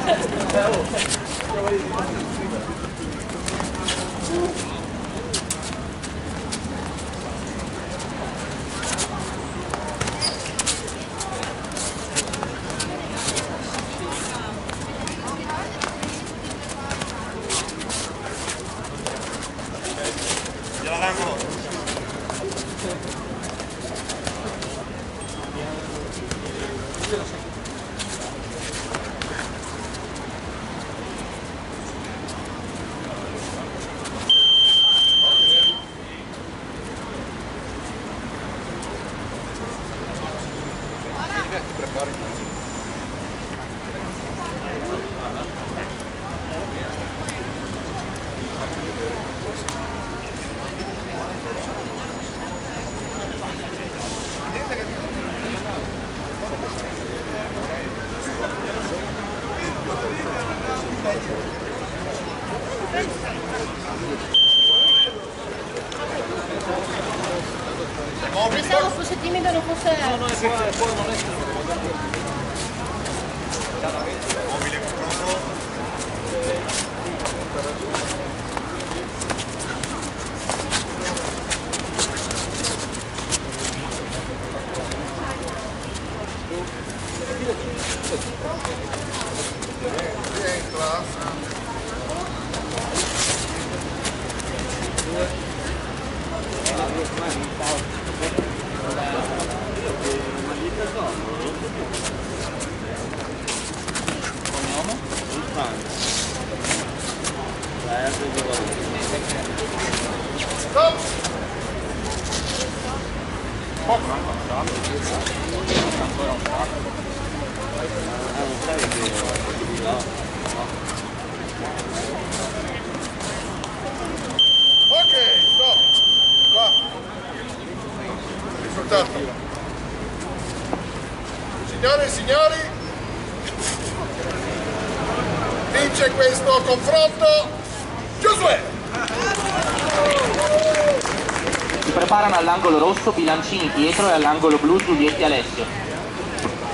Pensavo fosse timido, non fosse... No, non è mobile confronto. Stop! Poco hanno passato, ancora un sacco. Non sai che no. Ok, stop! Qua! Risultato. Signore e signori, vince questo confronto Giosuè! Si preparano all'angolo rosso Bilancini Pietro e all'angolo blu Giulietti Alessio.